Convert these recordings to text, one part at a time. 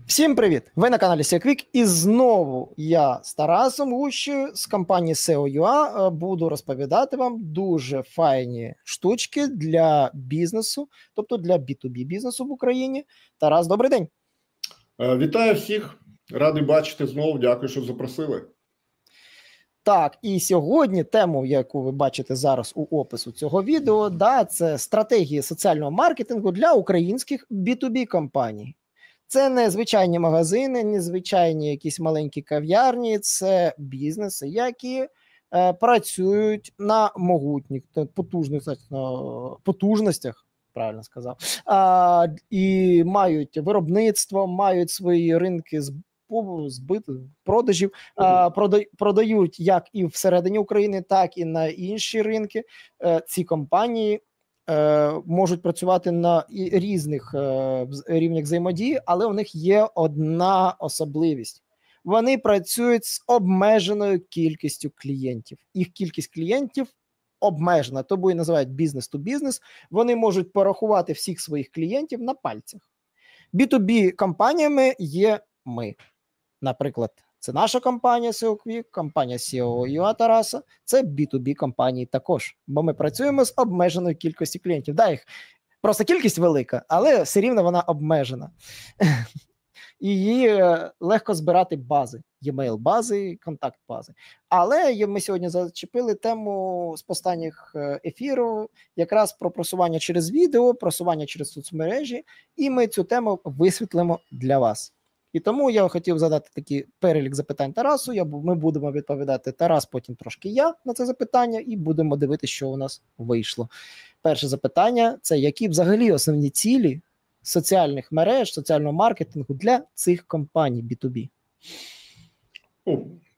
Всім привіт! Ви на каналі SEO Quick, і знову я з Тарасом Гущею з компанії SEO.ua буду розповідати вам дуже файні штучки для бізнесу, тобто для B2B бізнесу в Україні. Тарас, добрий день! Вітаю всіх! Радий бачити знову, дякую, що запросили. Так, і сьогодні тему, яку ви бачите зараз у опису цього відео, це стратегії соціального маркетингу для українських B2B компаній. Це не звичайні магазини, не звичайні якісь маленькі кав'ярні, це бізнеси, які працюють на могутніх, потужностях, правильно сказав, і мають виробництво, мають свої ринки продажів, продають як і всередині України, так і на інші ринки. Ці компанії можуть працювати на різних рівнях взаємодії, але у них є одна особливість. Вони працюють з обмеженою кількістю клієнтів. Їх кількість клієнтів обмежена, тому і називають бізнес-то-бізнес. Вони можуть порахувати всіх своїх клієнтів на пальцях. B2B-компаніями є ми. Наприклад, це наша компанія SEO Quick, компанія SEO.ua Тараса, це B2B компанії також, бо ми працюємо з обмеженою кількістю клієнтів. Їх просто кількість велика, але все рівно вона обмежена. І її легко збирати бази, e-mail-бази, контакт-бази. Але ми сьогодні зачепили тему з останніх ефіру, якраз про просування через відео, просування через соцмережі, і ми цю тему висвітлимо для вас. І тому я хотів задати такий перелік запитань Тарасу. Ми будемо відповідати Тарас, потім трошки я на це запитання, і будемо дивитися, що у нас вийшло. Перше запитання – це які взагалі основні цілі соціальних мереж, соціального маркетингу для цих компаній B2B?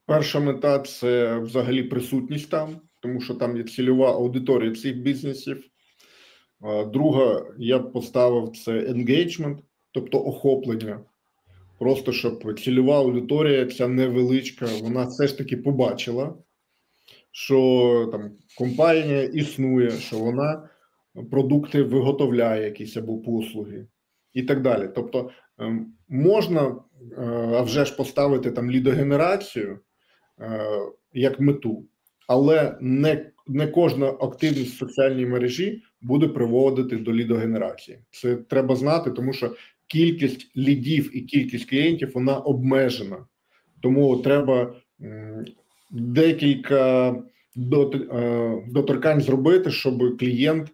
Перша мета – це взагалі присутність там, тому що там є цільова аудиторія цих бізнесів. Друга, я б поставив це engagement, тобто охоплення. Просто, щоб цільова аудиторія, ця невеличка, вона все ж таки побачила, що там компанія існує, що вона продукти виготовляє якісь або послуги і так далі. Тобто можна, а вже ж поставити там лідогенерацію як мету, але не кожна активність в соціальній мережі буде приводити до лідогенерації. Це треба знати, тому що кількість лідів і кількість клієнтів, вона обмежена. Тому треба декілька доторкань зробити, щоб клієнт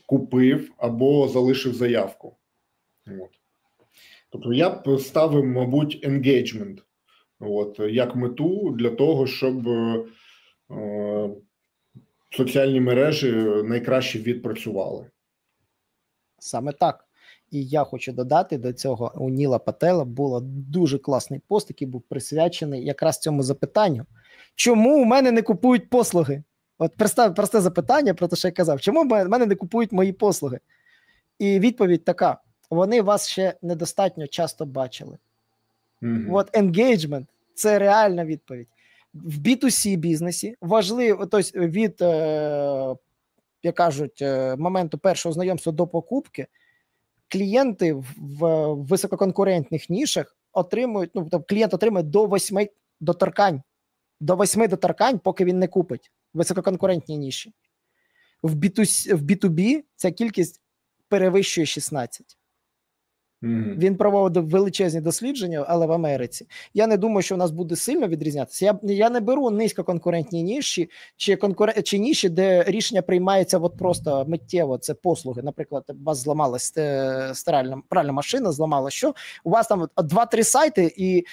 купив або залишив заявку. Тобто я б ставив, мабуть, engagement як мету для того, щоб соціальні мережі найкраще відпрацювали. Саме так. І я хочу додати до цього, у Ніла Пателла був дуже класний пост, який був присвячений якраз цьому запитанню. Чому у мене не купують послуги? От просте запитання про те, що я казав. Чому в мене не купують мої послуги? І відповідь така. Вони вас ще недостатньо часто бачили. От engagement – це реальна відповідь. В B2C бізнесі важливо, тобто від, як кажуть, моменту першого знайомства до покупки, клієнти в висококонкурентних нішах отримують, клієнт отримує до 8 доторкань. До 8 доторкань, поки він не купить в висококонкурентній ніші. В B2B ця кількість перевищує 16. Він проводив величезні дослідження, але в Америці. Я не думаю, що у нас буде сильно відрізнятися. Я не беру низькоконкурентні ніші чи ніші, де рішення приймається просто миттєво, це послуги. Наприклад, у вас зламалась пральна машина, зламала що? У вас там 2-3 сайти, і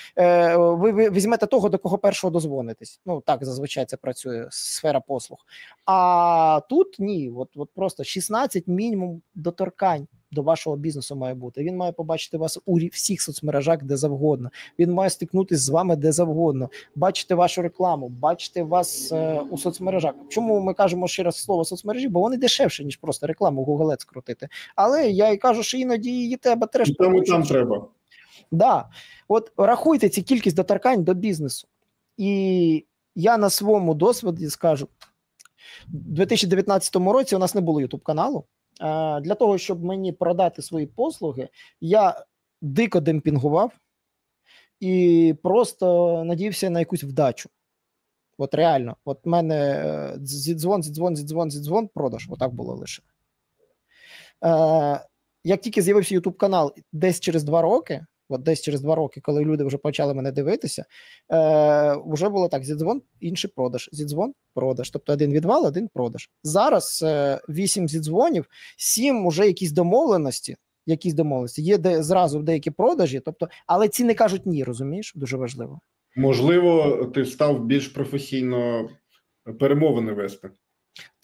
ви візьмете того, до кого першого дозвонитесь. Так зазвичай це працює, сфера послуг. А тут ні, от просто 16 мінімум доторкань до вашого бізнесу має бути. Він має побачити вас у всіх соцмережах, де завгодно. Він має стикнутися з вами де завгодно. Бачити вашу рекламу, бачити вас у соцмережах. Чому ми кажемо ще раз слово соцмережі? Бо вони дешевше, ніж просто рекламу в Google Ads крутити. Але я і кажу, що іноді її треба теж. Там треба. Да. От рахуйте ці кількість доторкань до бізнесу. І я на своєму досвіді скажу, у 2019 році у нас не було YouTube-каналу. Для того, щоб мені продати свої послуги, я дико демпінгував, і просто надіявся на якусь вдачу. От реально, от в мене зідзвон, продаж. Отак було лише. Як тільки з'явився YouTube канал десь через 2 роки, коли люди вже почали мене дивитися, вже було так: зідзвон, інший продаж, зідзвон, продаж. Тобто один відвал, один продаж. Зараз 8 зідзвонів, 7 вже якісь домовленості, є зразу деякі продажі, тобто, але ці не кажуть ні, розумієш? Дуже важливо. Можливо, ти став більш професійно перемовини вести.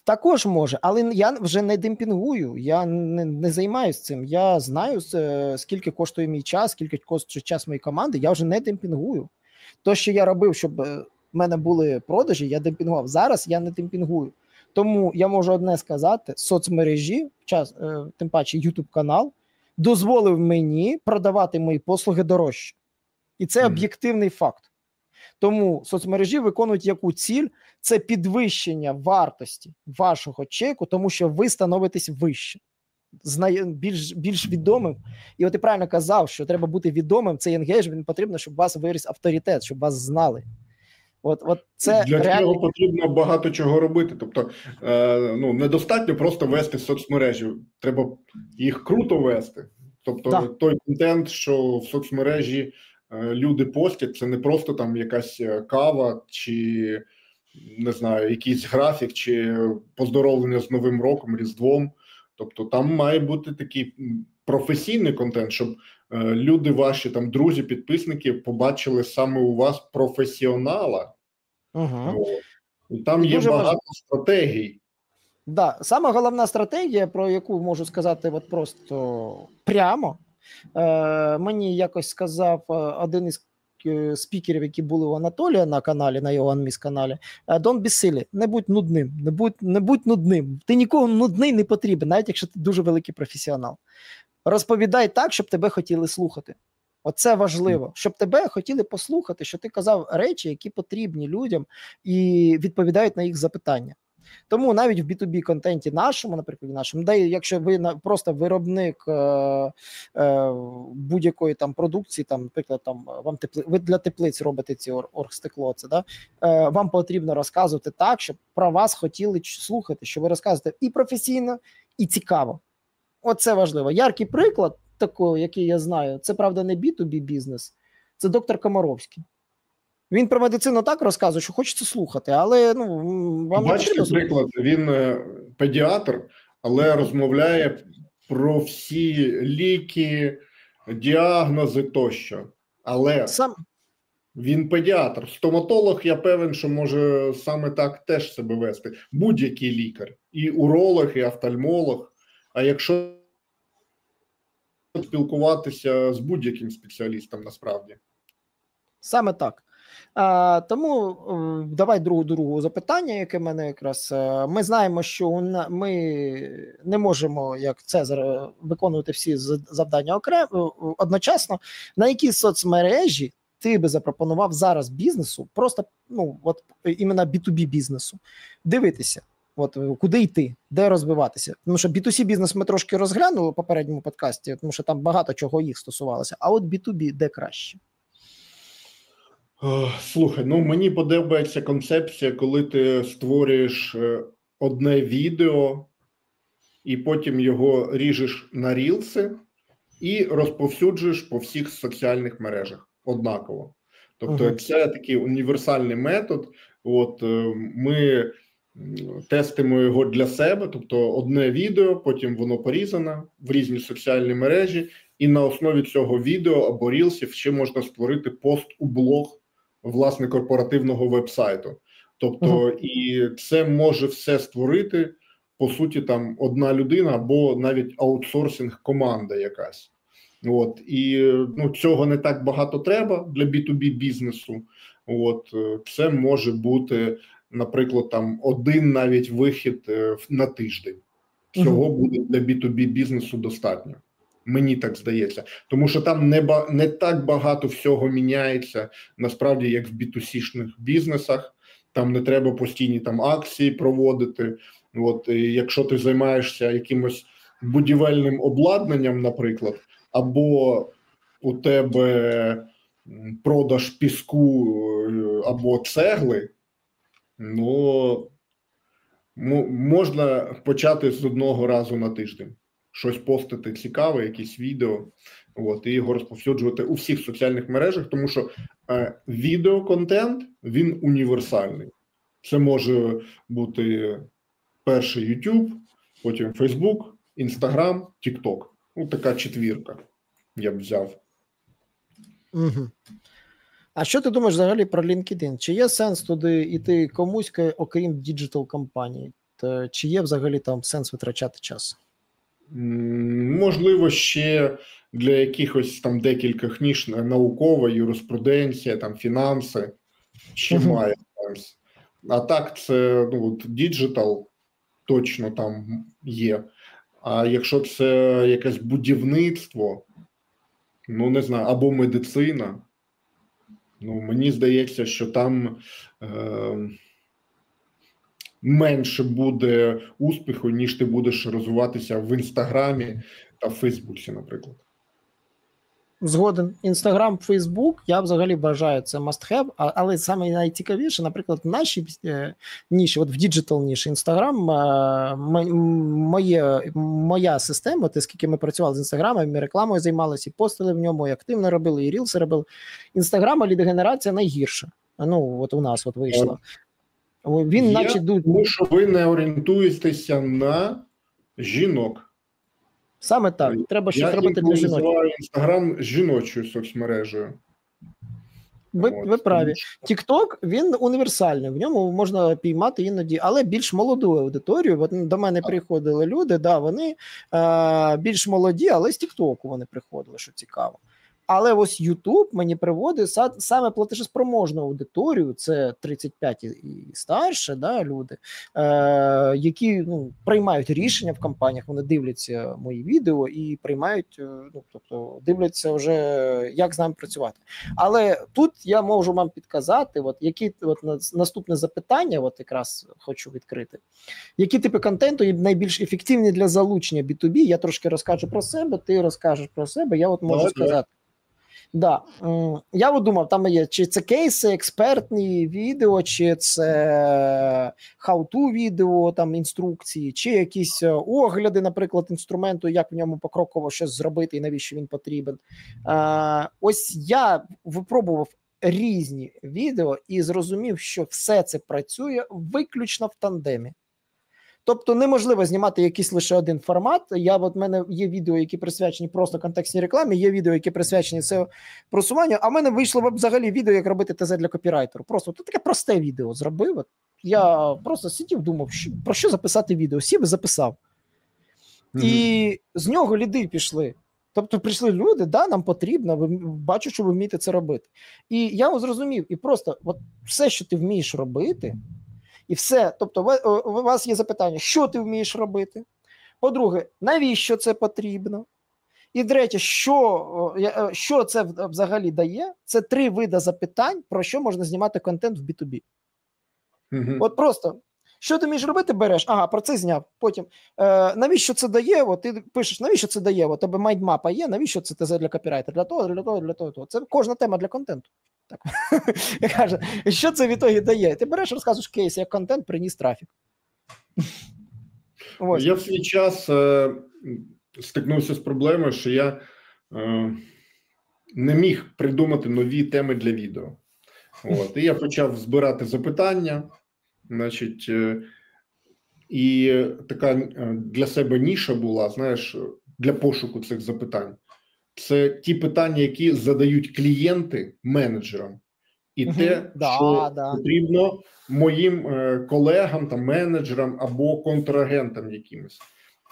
Також може, але я вже не демпінгую, я не займаюся цим. Я знаю, скільки коштує мій час, скільки коштує час моєї команди, я вже не демпінгую. То, що я робив, щоб в мене були продажі, я демпінгував. Зараз я не демпінгую. Тому я можу одне сказати: соцмережі, тим паче YouTube канал, дозволив мені продавати мої послуги дорожче. І це об'єктивний факт. Тому соцмережі виконують яку ціль? Це підвищення вартості вашого чеку, тому що ви становитесь вище, більш відомим. І от ти правильно казав, що треба бути відомим, цей енгейджмент потрібно, щоб у вас виріс авторитет, щоб вас знали. От це для реально... цього потрібно багато чого робити. Тобто, недостатньо просто вести соцмережі, треба їх круто вести. Тобто той контент, що в соцмережі люди постять, це не просто там якась кава чи, не знаю, якийсь графік чи поздоровлення з Новим роком, Різдвом. Тобто там має бути такий професійний контент, щоб люди ваші, там, друзі, підписники побачили саме у вас професіонала. Угу. І там є багато стратегій. Да, саме головна стратегія, про яку можу сказати от просто прямо, мені якось сказав один із спікерів, які були у Анатолія на каналі, на його анміс-каналі: don't be silly, не будь нудним, не будь нудним. Ти нікого нудний не потрібен, навіть якщо ти дуже великий професіонал. Розповідай так, щоб тебе хотіли слухати. Оце важливо, щоб тебе хотіли послухати, що ти казав речі, які потрібні людям і відповідають на їх запитання. Тому навіть в B2B контенті нашому, наприклад, нашому, де якщо ви просто виробник будь-якої там продукції, там, наприклад, там ви для теплиць робите ці оргстекло, це, да? Вам потрібно розказувати так, щоб про вас хотіли слухати, що ви розказуєте і професійно, і цікаво. Оце важливо. Яркий приклад такий, який я знаю, це, правда, не B2B бізнес, це доктор Комаровський. Він про медицину так розказує, що хочеться слухати, але вам не потрібно. Приклад, він педіатр, але розмовляє про всі ліки, діагнози тощо. Але він педіатр. Стоматолог, я певен, що може саме так теж себе вести. Будь-який лікар. І уролог, і офтальмолог. А якщо спілкуватися з будь-яким спеціалістом насправді. Саме так. Тому давай другого запитання, яке в мене якраз. Ми знаємо, що ми не можемо, як Цезар, виконувати всі завдання окремо одночасно. На які соцмережі ти би запропонував зараз бізнесу, просто іменно B2B бізнесу, дивитися? От куди йти, де розвиватися? Тому що B2C бізнес ми трошки розглянули у попередньому подкасті, тому що там багато чого їх стосувалося. А от B2B де краще? Слухай, мені подобається концепція, коли ти створюєш одне відео і потім його ріжеш на рілси і розповсюджуєш по всіх соціальних мережах однаково. Тобто це такий універсальний метод. От ми тестимо його для себе, тобто одне відео, потім воно порізане в різні соціальні мережі, і на основі цього відео або рілсів ще можна створити пост у блог власне корпоративного вебсайту. Тобто і це може все створити, по суті, там одна людина або навіть аутсорсинг команда якась. От і цього не так багато треба для B2B бізнесу. От це може бути, наприклад, там один навіть вихід на тиждень. Цього буде для B2B бізнесу достатньо. Мені так здається. Тому що там не так багато всього міняється, насправді, як в B2C-шних бізнесах. Там не треба постійні там акції проводити. От, і якщо ти займаєшся якимось будівельним обладнанням, наприклад, або у тебе продаж піску або цегли, ну, можна почати з одного разу на тиждень. Щось постити цікаве, якісь відео, і його розповсюджувати у всіх соціальних мережах, тому що відеоконтент, він універсальний. Це може бути перший YouTube, потім Facebook, Instagram, TikTok. Така четвірка я б взяв. Угу. А що ти думаєш взагалі про LinkedIn? Чи є сенс туди йти комусь, окрім діджитал-компаній? Чи є взагалі там сенс витрачати час? Можливо, ще для якихось там декількох ніж наукова, юриспруденція, там фінанси, ще має сенс. А так це діджитал точно там є. А якщо це якесь будівництво, не знаю, або медицина, мені здається, що там менше буде успіху, ніж ти будеш розвиватися в Інстаграмі та в Фейсбуці, наприклад. Згоден. Інстаграм, Фейсбук, я взагалі вважаю, це must have, але саме найцікавіше, наприклад, в нашій ніші, в діджитал ніші, Інстаграм, моя система, скільки ми працювали з Інстаграмом, ми рекламою займалися, і постили в ньому, і активно робили, і рілси робили. Інстаграма лідогенерація найгірша. У нас вийшла. Тому що ви не орієнтуєтеся на жінок. Саме так. Треба щось робити для жінок. Я називаю Інстаграм жіночою соцмережею. Ви праві. TikTok, він універсальний, в ньому можна піймати іноді, але більш молоду аудиторію. До мене приходили люди, вони більш молоді, але з TikTok вони приходили, що цікаво. Але ось YouTube мені приводить саме платежеспроможну аудиторію, це 35 і старше, люди, які приймають рішення в компаніях, вони дивляться мої відео і приймають, дивляться вже, як з нами працювати. Але тут я можу вам підказати, які наступне запитання, якраз хочу відкрити, які типи контенту є найбільш ефективні для залучення B2B, я трошки розкажу про себе, ти розкажеш про себе, я можу сказати. Да. Я думав, там є, чи це кейси, експертні відео, чи це how-to відео, там інструкції, чи якісь огляди, наприклад, інструменту, як в ньому покроково щось зробити і навіщо він потрібен. Ось я випробував різні відео і зрозумів, що все це працює виключно в тандемі. Тобто неможливо знімати якийсь лише один формат. В мене є відео, які присвячені просто контекстній рекламі, є відео, які присвячені SEO-просуванню, а в мене вийшло взагалі відео, як робити ТЗ для копірайтеру. Просто таке просте відео зробив. Я просто сидів, думав, про що записати відео. Сів і записав. І з нього ліди пішли. Тобто прийшли люди, нам потрібно, бачу, що ви вмієте це робити. І я зрозумів, і просто все, що ти вмієш робити, і все, тобто у вас є запитання, що ти вмієш робити? По-друге, навіщо це потрібно? І третє, що це взагалі дає? Це 3 види запитань, про що можна знімати контент в B2B. Просто, що ти вмієш робити, береш, про це зняв. Потім, навіщо це дає? Ти пишеш, навіщо це дає? У тебе майндмапа є, навіщо це ТЗ для копірайтера? Для того. Це кожна тема для контенту. Так. Я кажу, що це в ітогі дає? Ти береш, розказуєш кейс, як контент приніс трафік. Я в свій час стикнувся з проблемою, що я не міг придумати нові теми для відео. І я почав збирати запитання, і така для себе ніша була, для пошуку цих запитань. Це ті питання, які задають клієнти менеджерам. І що потрібно моїм колегам, менеджерам або контрагентам якимось.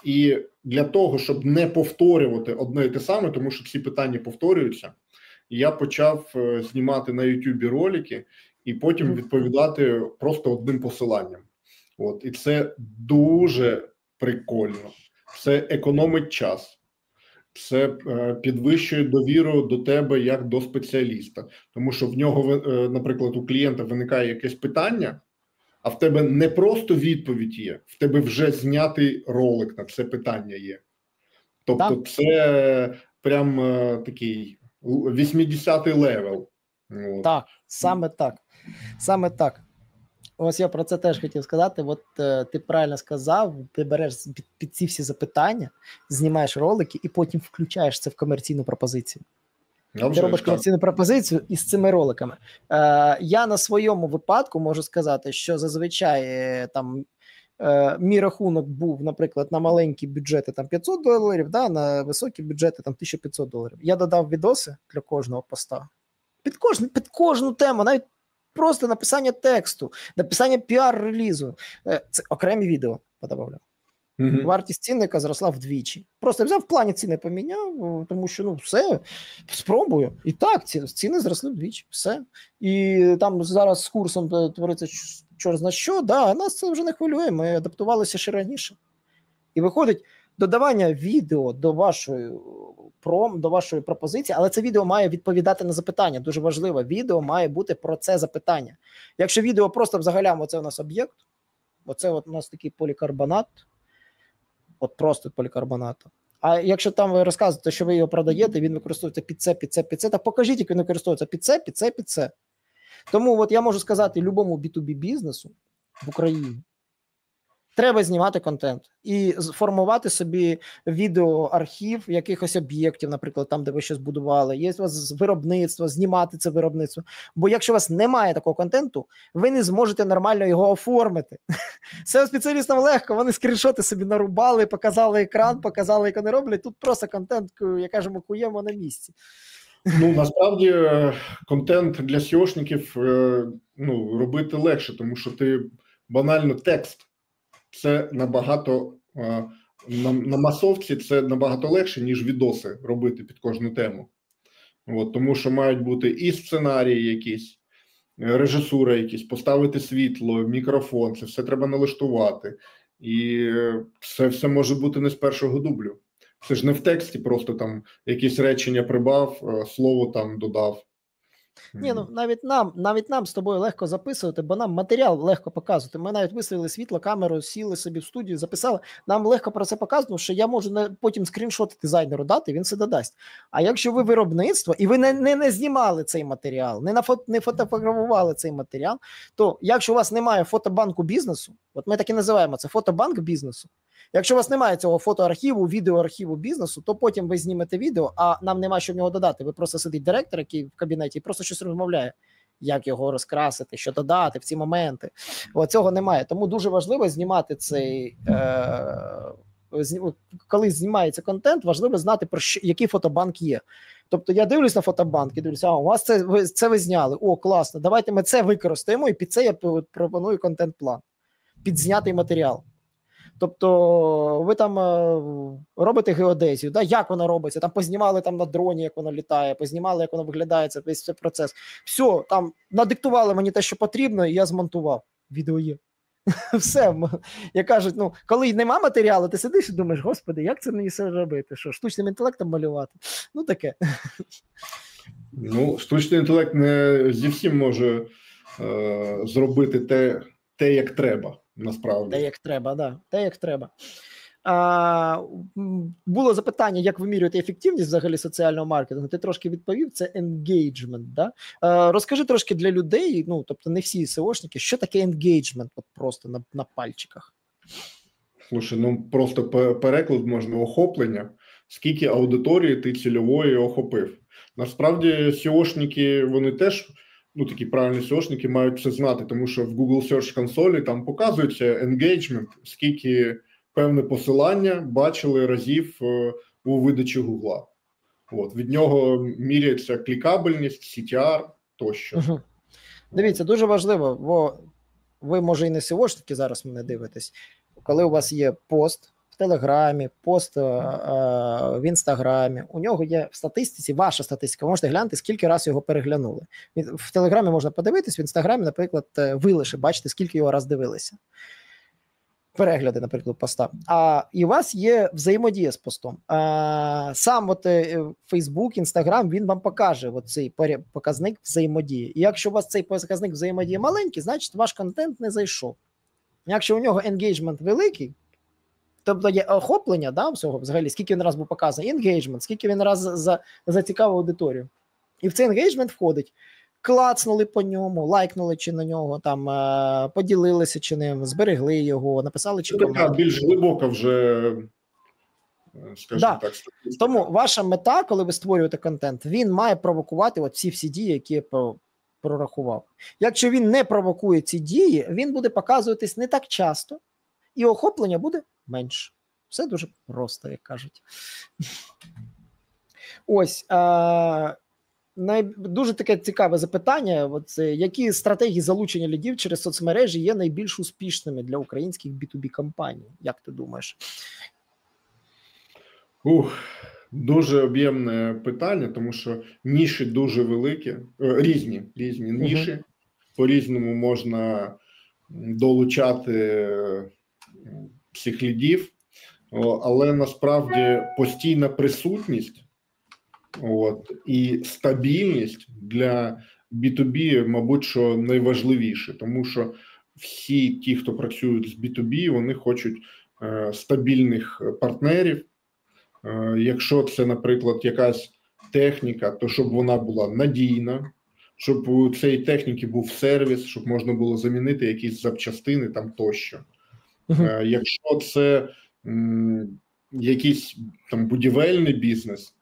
І для того, щоб не повторювати одне і те саме, тому що ці питання повторюються, я почав знімати на YouTube ролики і потім відповідати просто одним посиланням. І це дуже прикольно. Це економить час. Це підвищує довіру до тебе як до спеціаліста. Тому що в нього, наприклад, у клієнта виникає якесь питання, а в тебе не просто відповідь є, в тебе вже знятий ролик на це питання є. Тобто це прям такий 80-й левел. От. Так, саме так. Саме так. Ось я про це теж хотів сказати. От ти правильно сказав, ти береш під ці всі запитання, знімаєш ролики і потім включаєш це в комерційну пропозицію. Ти робиш комерційну пропозицію із цими роликами. Я на своєму випадку можу сказати, що зазвичай там мій рахунок був, наприклад, на маленькі бюджети там $500, да, на високі бюджети там $1500. Я додав відоси для кожного поста. Під кожну тему, навіть просто написання тексту, написання піар-релізу. Це окремі відео подавав. Вартість цінника зросла вдвічі. Просто взяв в плані ціни поміняв, тому що все, спробую. І так, ціни зросли вдвічі, все. І там зараз з курсом твориться чорт зна що, да, нас це вже не хвилює, ми адаптувалися ще раніше. І виходить додавання відео до вашої пропозиції, але це відео має відповідати на запитання. Дуже важливо, відео має бути про це запитання. Якщо відео просто взагалі, оце у нас об'єкт, оце от у нас такий полікарбонат, от просто полікарбонат. А якщо там ви розказуєте, що ви його продаєте, він використовується під це, так покажіть, як він використовується під це. Тому от я можу сказати любому B2B бізнесу в Україні, треба знімати контент і формувати собі відеоархів якихось об'єктів, наприклад, там, де ви щось будували. Є у вас виробництво, знімати це виробництво. Бо якщо у вас немає такого контенту, ви не зможете нормально його оформити. SEO-спеціалістам легко, вони скріншоти собі нарубали, показали екран, показали, як вони роблять. Тут просто контент, як кажемо, куємо на місці. Ну, насправді, контент для SEOшників робити легше, тому що ти банально текст. Це набагато, на масовці це набагато легше, ніж відоси робити під кожну тему. От, тому що мають бути і сценарії якісь, режисура якісь, поставити світло, мікрофон, це все треба налаштувати. І це все може бути не з першого дублю. Це ж не в тексті, просто там якісь речення прибав, слово там додав. Ні, ну навіть нам з тобою легко записувати, бо нам матеріал легко показувати. Ми навіть виставили світло, камеру, сіли собі в студію, записали. Нам легко про це показано, що я можу потім скріншоти дизайнеру дати, він це додасть. А якщо ви виробництво, і ви не знімали цей матеріал, не фотографували цей матеріал, то якщо у вас немає фотобанку бізнесу, от ми так і називаємо це фотобанк бізнесу, якщо у вас немає цього фотоархіву, відеоархіву бізнесу, то потім ви знімете відео, а нам нема що в нього додати. Ви просто сидить директор, який в кабінеті, і просто щось розмовляє, як його розкрасити, що додати в ці моменти. От цього немає. Тому дуже важливо знімати цей, коли знімається контент, важливо знати, про що, який фотобанк є. Тобто я дивлюсь на фотобанк і дивлюся, у вас це ви зняли, о, класно, давайте ми це використаємо, і під це я пропоную контент-план, під знятий матеріал. Тобто ви там робите геодезію, да? Як вона робиться, там познімали там на дроні, як вона літає, познімали, як вона виглядає, це весь цей процес. Все, там надиктували мені те, що потрібно, і я змонтував. Відео є. Все. Як кажуть, коли нема матеріалу, ти сидиш і думаєш, господи, як це мені все робити? Що, штучним інтелектом малювати? Ну, таке. Ну, штучний інтелект не зі всім може зробити те, як треба. Насправді. Те, як треба, да. Те, як треба. Було запитання, як вимірювати ефективність взагалі соціального маркетингу. Ти трошки відповів, це engagement. Да? Розкажи трошки для людей, тобто не всі SEOшники, що таке engagement, от просто на пальчиках. Слушай, просто переклад можна охоплення, скільки аудиторії ти цільової охопив. Насправді SEOшники, вони теж такі правильні SEOшники мають це знати, тому що в Google Search консолі там показується engagement, скільки певне посилання бачили разів у видачі Google. От, від нього міряється клікабельність, CTR тощо. Угу. Дивіться, дуже важливо, бо ви, може, і не SEOшники зараз мене дивитесь, коли у вас є пост в Телеграмі, пост в Інстаграмі, у нього є в статистиці, ваша статистика, ви можете глянути, скільки раз його переглянули. В Телеграмі можна подивитись, в Інстаграмі, наприклад, ви лише бачите, скільки його раз дивилися. Перегляди, наприклад, поста. І у вас є взаємодія з постом. Сам Facebook, Instagram, він вам покаже цей показник взаємодії. І якщо у вас цей показник взаємодії маленький, значить ваш контент не зайшов. Якщо у нього енгейджмент великий, тобто є охоплення, да, всього, взагалі, скільки він раз був показаний, енгейджмент, скільки він раз зацікавив аудиторію. І в цей енгейджмент входить клацнули по ньому, лайкнули чи на нього, там поділилися чи ним, зберегли його, написали чи Це така коментар. більш глибока вже, скажімо так, статистика. Тому ваша мета, коли ви створюєте контент, він має провокувати от всі дії, які я прорахував. Якщо він не провокує ці дії, він буде показуватись не так часто, і охоплення буде менше. Все дуже просто, як кажуть. Ось. Дуже таке цікаве запитання. От, які стратегії залучення лідів через соцмережі є найбільш успішними для українських B2B компаній? Як ти думаєш? Дуже об'ємне питання, тому що ніші дуже великі, різні ніші. По-різному можна долучати всіх лідів, але насправді постійна присутність і стабільність для B2B, мабуть, що найважливіше, тому що всі ті, хто працюють з B2B, вони хочуть стабільних партнерів. Якщо це, наприклад, якась техніка, то щоб вона була надійна, щоб у цієї техніки був сервіс, щоб можна було замінити якісь запчастини там тощо. Якщо це якийсь там будівельний бізнес,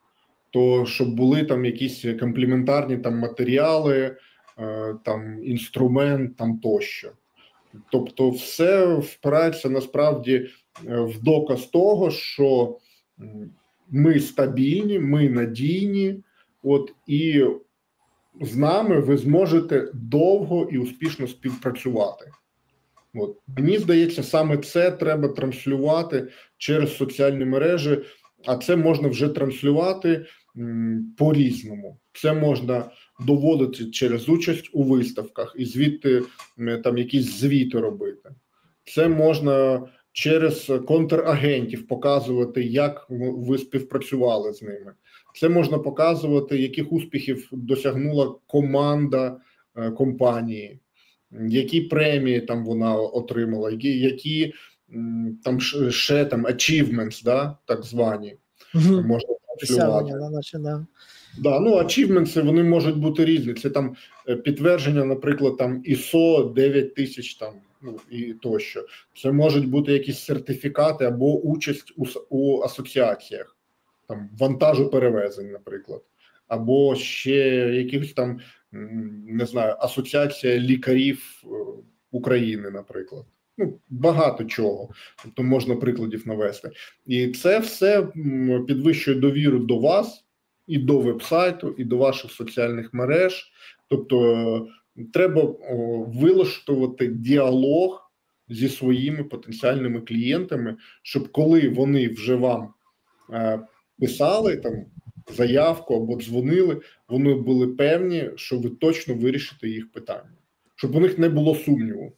то щоб були там якісь комплементарні там матеріали, там інструмент там тощо. Тобто все впирається насправді в доказ того, що ми стабільні, ми надійні, і з нами ви зможете довго і успішно співпрацювати. Мені здається, саме це треба транслювати через соціальні мережі, а це можна вже транслювати по-різному. Це можна доводити через участь у виставках і звідти там якісь звіти робити. Це можна через контрагентів показувати, як ви співпрацювали з ними. Це можна показувати, яких успіхів досягнула команда компанії, які премії там вона отримала, які там ще там achievements, так звані, можна транслювати. Achievements, вони можуть бути різні. Це там підтвердження, наприклад, там ISO 9000 там, і тощо. Це можуть бути якісь сертифікати або участь у асоціаціях, там вантажу перевезень, наприклад, або ще якихось там, не знаю, асоціація лікарів України, наприклад. Багато чого. Тобто можна прикладів навести. І це все підвищує довіру до вас, і до вебсайту, і до ваших соціальних мереж. Тобто треба вилаштувати діалог зі своїми потенціальними клієнтами, щоб коли вони вже вам писали там заявку або дзвонили, вони були певні, що ви точно вирішите їх питання. Щоб у них не було сумніву.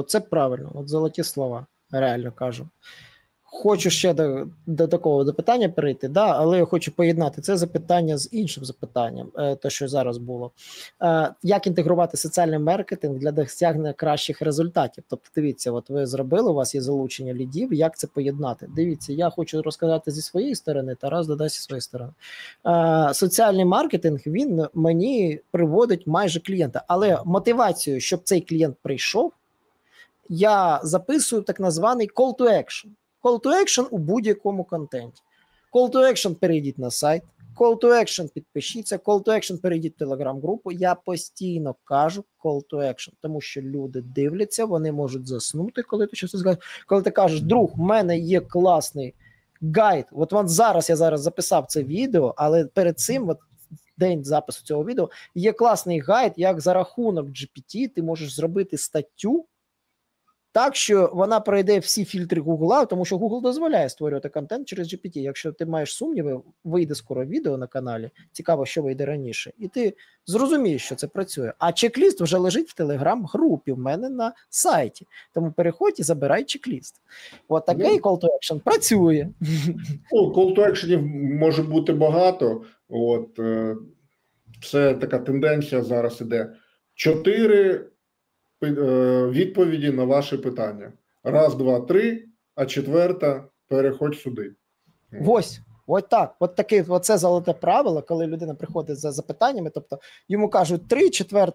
Це правильно, золоті слова, реально кажу. Хочу ще до такого запитання перейти, але я хочу поєднати це запитання з іншим запитанням, те, що зараз було. Як інтегрувати соціальний маркетинг для досягнення кращих результатів? Тобто, дивіться, ви зробили, у вас є залучення лідів, як це поєднати? Дивіться, я хочу розказати зі своєї сторони, Тарас додасть зі своєї сторони. Соціальний маркетинг, він мені приводить майже клієнта, але мотивацію, щоб цей клієнт прийшов, я записую так званий call to action. Call to action у будь-якому контенті. Call to action – перейдіть на сайт, call to action – підпишіться, call to action – перейдіть в телеграм-групу. Я постійно кажу call to action, тому що люди дивляться, вони можуть заснути, коли ти щось скажеш. Коли ти кажеш, друг, в мене є класний гайд, я зараз записав це відео, але перед цим, день запису цього відео, є класний гайд, як за рахунок GPT ти можеш зробити статтю, так, що вона пройде всі фільтри Google, тому що Google дозволяє створювати контент через GPT. Якщо ти маєш сумніви, вийде скоро відео на каналі, цікаво, що вийде раніше, і ти зрозумієш, що це працює. А чек-ліст вже лежить в телеграм-групі в мене на сайті. Тому переходь і забирай чек-ліст. Такий call to action працює. Call to action може бути багато. Це така тенденція зараз іде. 4 відповіді на ваші питання. 1, 2, 3, а 4 переходь сюди. Ось. От так, оце золоте правило, коли людина приходить за запитаннями, тобто йому кажуть 3, 4,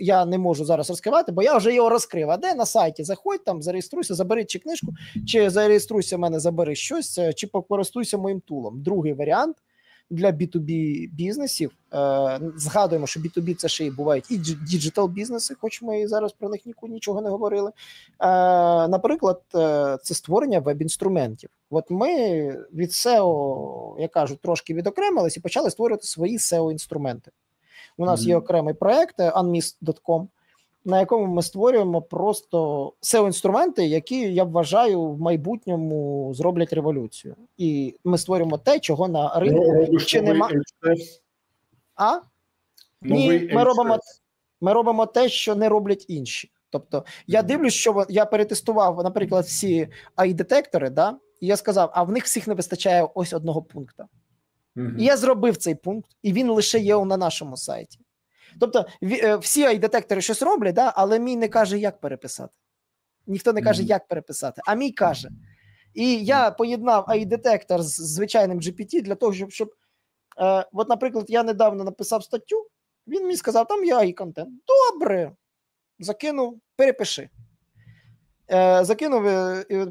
я не можу зараз розкривати, бо я вже його розкрив. А де на сайті? Заходь там, зареєструйся, забери чи книжку, чи зареєструйся в мене, забери щось, чи покористуйся моїм тулом. Другий варіант для B2B бізнесів, згадуємо, що B2B це ще й бувають і діджитал бізнеси, хоч ми зараз про них нічого не говорили. Наприклад, це створення веб-інструментів. От ми від SEO, я кажу, трошки відокремились і почали створювати свої SEO-інструменти. У нас є окремий проєкт unmist.com, на якому ми створюємо просто SEO-інструменти, які, я вважаю, в майбутньому зроблять революцію. І ми створюємо те, чого на ринку ще немає. А? Ні, ми робимо те, що не роблять інші. Тобто, я дивлюсь, що я перетестував, наприклад, всі AI-детектори, да? І я сказав, а в них всіх не вистачає ось одного пункту. І я зробив цей пункт, і він лише є на нашому сайті. Тобто, всі AI-детектори щось роблять, да? Але мій не каже, як переписати. Ніхто не каже, як переписати, а мій каже. І я поєднав AI-детектор з звичайним GPT для того, щоб от, наприклад, я недавно написав статтю, він мені сказав, там є AI-контент. Добре, закинув, перепиши. Закинув,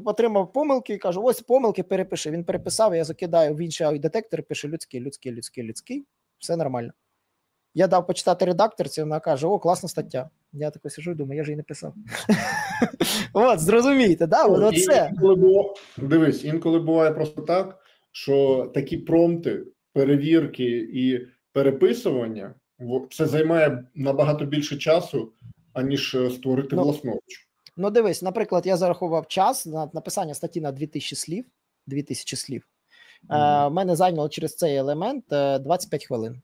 отримав помилки і кажу, ось помилки, перепиши. Він переписав, я закидаю в інший AI-детектор, пише людський, все нормально. Я дав почитати редакторці, вона каже, о, класна стаття. Я тако сижу і думаю, я ж її не писав. От, зрозумієте, да? Оце. Дивись, інколи буває просто так, що такі промпти, перевірки і переписування, це займає набагато більше часу, аніж створити власноруч. Ну, дивись, наприклад, я зарахував час на написання статті на 2000 слів. 2000 слів. В мене зайняло через цей елемент 25 хвилин.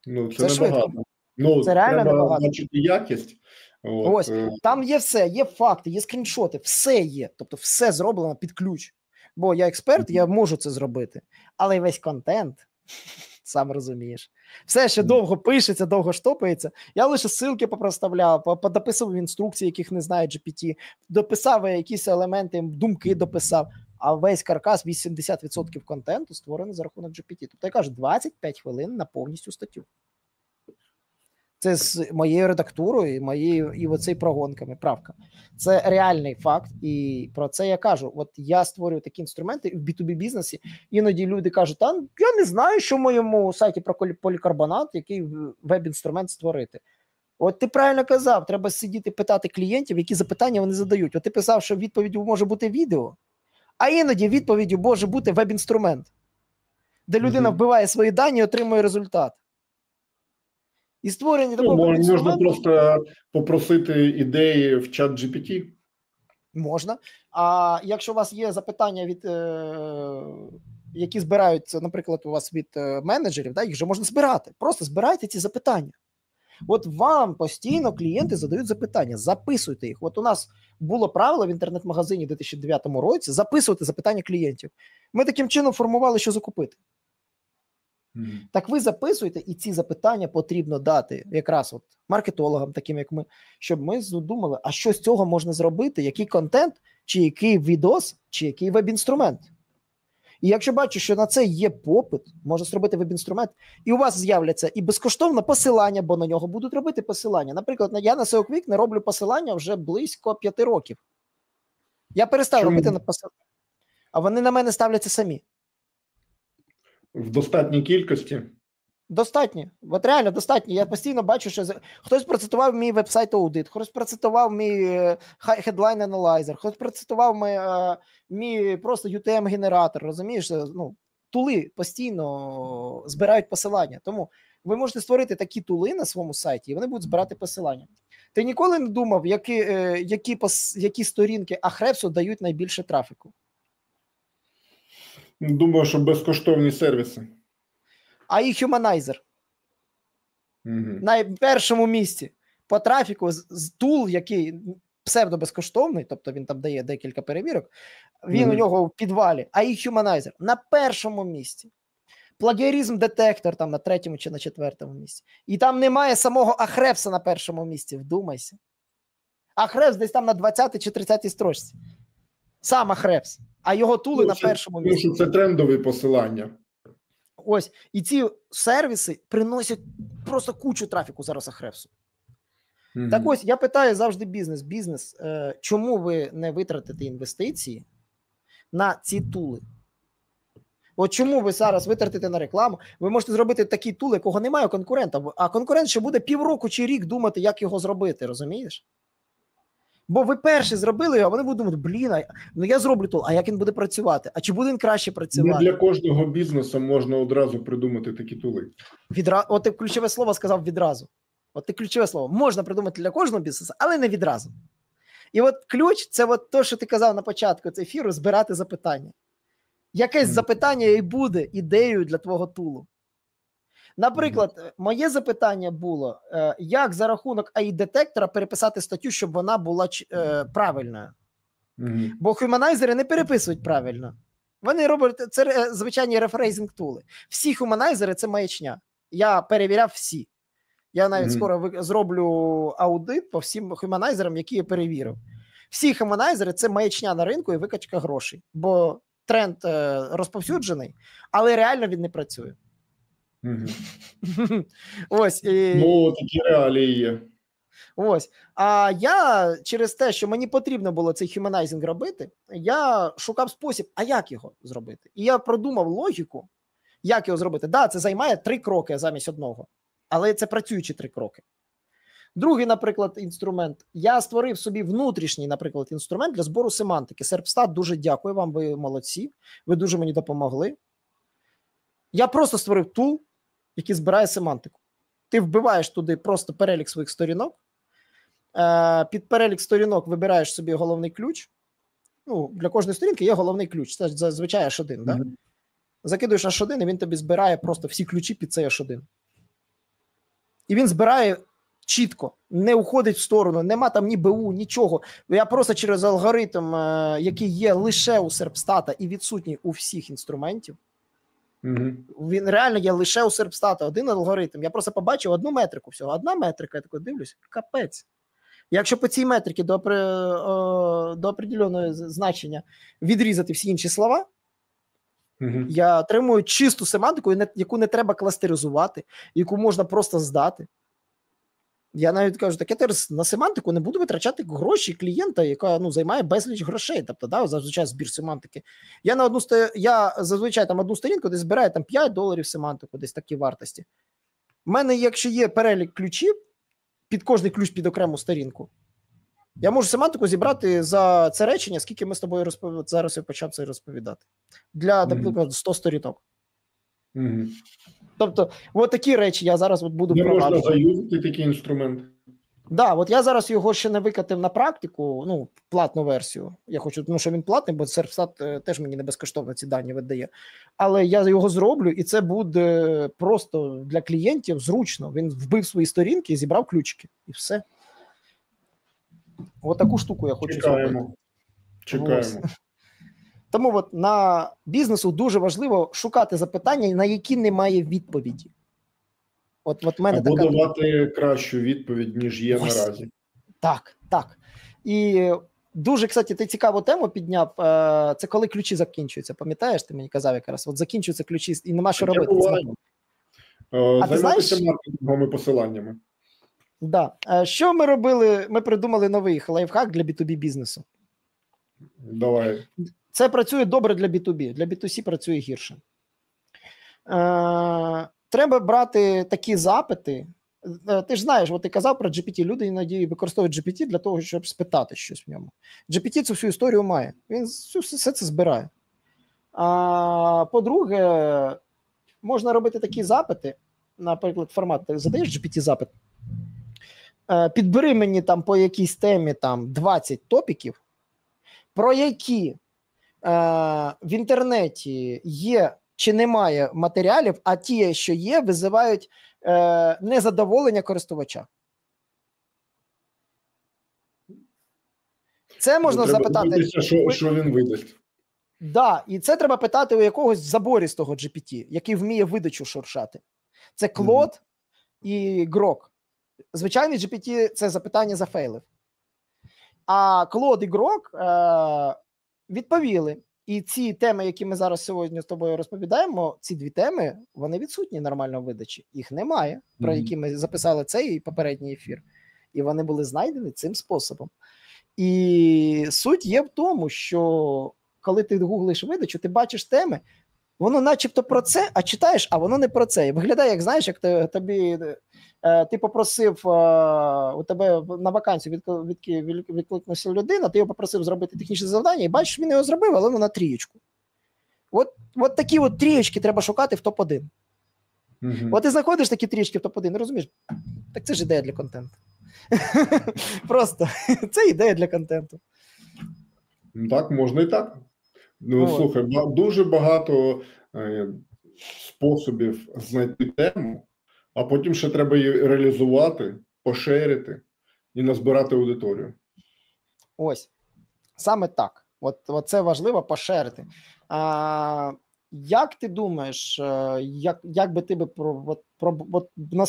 Ну, це небагато. Ну, це реально небагато. Бачити якість. Ось, там є все, є факти, є скріншоти, все є. Тобто все зроблено під ключ. Бо я експерт, я можу це зробити. Але весь контент, сам розумієш, все ще довго пишеться, довго штопається. Я лише ссылки попроставляв, подописував інструкції, яких не знає GPT, дописав якісь елементи, думки дописав, а весь каркас, 80% контенту створений за рахунок GPT. Тобто я кажу, 25 хвилин на повністю статтю. Це з моєю редактурою і оцей прогонками, правка. Це реальний факт, і про це я кажу. От я створюю такі інструменти в B2B бізнесі, іноді люди кажуть, та я не знаю, що в моєму сайті про полікарбонат, який веб-інструмент створити. От ти правильно казав, треба сидіти питати клієнтів, які запитання вони задають. От ти писав, що відповіддю може бути відео, а іноді відповіддю може бути веб-інструмент, де людина вбиває свої дані і отримує результат. І створення такого можна просто попросити ідеї в чат GPT. Можна. А якщо у вас є запитання, які збираються, наприклад, у вас від менеджерів, да, їх вже можна збирати. Просто збирайте ці запитання. От вам постійно клієнти задають запитання, записуйте їх. От у нас було правило в інтернет-магазині в 2009 році записувати запитання клієнтів. Ми таким чином формували, що закупити. Так ви записуєте, і ці запитання потрібно дати якраз от маркетологам, таким як ми, щоб ми думали, а що з цього можна зробити, який контент, чи який відос, чи який веб-інструмент. І якщо бачу, що на це є попит, можна зробити веб-інструмент, і у вас з'являться і безкоштовне посилання, бо на нього будуть робити посилання. Наприклад, я на SEO Quick не роблю посилання вже близько 5 років. Я перестав робити на посилання, а вони на мене ставляться самі. В достатній кількості? Достатньо. От реально достатньо. Я постійно бачу, що хтось процитував мій веб-сайт-аудит, хтось процитував мій headline analyzer, хтось процитував мій просто UTM-генератор, розумієш? Ну, тули постійно збирають посилання. Тому ви можете створити такі тули на своєму сайті, і вони будуть збирати посилання. Ти ніколи не думав, які сторінки Ahrefs дають найбільше трафіку? Думаю, що безкоштовні сервіси. AI-Humanizer. На першому місці по трафіку з тул, який псевдобезкоштовний, тобто він там дає декілька перевірок, він у нього в підвалі. AI-Humanizer на першому місці. Плагіаризм-детектор там на 3-му чи на 4-му місці. І там немає самого Ahrefs на першому місці, вдумайся. Ahrefs десь там на 20-й чи 30-й строчці. Сам Ahrefs, а його тули на першому Тому місці. що це трендові посилання. Ось, і ці сервіси приносять просто кучу трафіку зараз Ahrefs. Так ось, я питаю завжди бізнес, чому ви не витратите інвестиції на ці тули? От чому ви зараз витратите на рекламу? Ви можете зробити такий тул, якого немає конкурента, а конкурент ще буде півроку чи рік думати, як його зробити, розумієш? Бо ви перші зробили його, а вони будуть думати, блін, ну я зроблю тул, а як він буде працювати? А чи буде він краще працювати? Не для кожного бізнесу можна одразу придумати такі тули. От ти ключове слово сказав відразу. От ти ключове слово. Можна придумати для кожного бізнесу, але не відразу. І от ключ – це от те, що ти казав на початку цього ефіру, збирати запитання. Якесь запитання і буде ідеєю для твого тулу. Наприклад, моє запитання було, як за рахунок AI-детектора переписати статтю, щоб вона була правильною. Бо хуманайзери не переписують правильно. Вони роблять, це звичайні рефрейзинг-тули. Всі хуманайзери – це маячня. Я перевіряв всі. Я навіть скоро зроблю аудит по всім хуманайзерам, які я перевірив. Всі хуманайзери – це маячня на ринку і викачка грошей. Бо тренд розповсюджений, але реально він не працює. Ось. Ну, такі реалії є. Ось. А я через те, що мені потрібно було цей хуманайзинг робити, я шукав спосіб, а як його зробити? І я продумав логіку, як його зробити. Да, це займає 3 кроки замість одного, але це працюючі 3 кроки. Другий, наприклад, інструмент. Я створив собі внутрішній, наприклад, інструмент для збору семантики. Serpstat, дуже дякую вам, ви молодці. Ви дуже мені допомогли. Я просто створив тул, який збирає семантику. Ти вбиваєш туди просто перелік своїх сторінок. Під перелік сторінок вибираєш собі головний ключ. Ну, для кожної сторінки є головний ключ. Це зазвичай H1, да? Закидуєш H1, і він тобі збирає просто всі ключі під цей H1. І він збирає чітко, не уходить в сторону, нема там ні БУ, нічого. Я просто через алгоритм, який є лише у Serpstat і відсутній у всіх інструментів, він реально є лише у Serpstat, один алгоритм. Я просто побачив одну метрику всього. Одна метрика, я такий дивлюсь, капець. Якщо по цій метриці до определеного значення відрізати всі інші слова, я отримую чисту семантику, яку не треба кластеризувати, яку можна просто здати. Я навіть кажу, так я на семантику не буду витрачати гроші клієнта, яка займає безліч грошей. Тобто, да, зазвичай збір семантики. Я зазвичай там одну сторінку, де збираю там $5 семантику, десь такі вартості. У мене, якщо є перелік ключів, під кожний ключ під окрему сторінку, я можу семантику зібрати за це речення, скільки ми з тобою зараз я почав це розповідати. Для, наприклад, 100 сторінок. Тобто, от такі речі я зараз буду провадити. Не можна заюзати такий інструмент. Да, от я зараз його ще не викатив на практику, платну версію. Я хочу, щоб він платний, бо Serpstat теж мені не безкоштовно ці дані видає. Але я його зроблю, і це буде просто для клієнтів зручно. Він вбив свої сторінки і зібрав ключики. І все. От таку штуку я хочу зробити. Чекаємо. Тому от на бізнесу дуже важливо шукати запитання, на які немає відповіді. От мене або така... давати кращу відповідь, ніж є наразі. Так. І дуже, кстати, ти цікаву тему підняв. Це коли ключі закінчуються. Пам'ятаєш, ти мені казав якраз? От закінчуються ключі і нема що робити. Займатися маркетинговими посиланнями. Да. Що ми робили? Ми придумали новий лайфхак для B2B бізнесу. Давай. Це працює добре для B2B, для B2C працює гірше. Треба брати такі запити. Ти ж знаєш, от ти казав про GPT, люди іноді використовують GPT для того, щоб спитати щось в ньому. GPT цю всю історію має, він все це збирає. По-друге, можна робити такі запити, наприклад, формат, ти задаєш GPT-запит, підбери мені там по якійсь темі там 20 топіків, про які в інтернеті є чи немає матеріалів, а ті, що є, визивають незадоволення користувача. Це можна запитати. Що він видасть. Да, і це треба питати у якогось заборістого GPT, який вміє видачу шуршати. Це Claude і Grok. Звичайний GPT – це запитання зафейлив. А Claude і Grok відповіли. І ці теми, які ми зараз сьогодні з тобою розповідаємо, ці дві теми, вони відсутні нормально в видачі. Їх немає, про які ми записали цей і попередній ефір. І вони були знайдені цим способом. І суть є в тому, що коли ти гуглиш видачу, ти бачиш теми, воно начебто про це, а читаєш, а воно не про це. І виглядає, як знаєш, як ти попросив, у тебе на вакансію відкликнувся людина, ти його попросив зробити технічне завдання, і бачиш, він його зробив, але воно на трієчку. От такі от трієчки треба шукати в топ-1. От ти знаходиш такі трієчки в топ-1, розумієш? Так це ж ідея для контенту. Просто це ідея для контенту. Так, можна і так. Слухай, дуже багато способів знайти тему, а потім ще треба її реалізувати, пошерити і назбирати аудиторію. Ось. Саме так. От це важливо пошерити. Як ти думаєш, як би ти на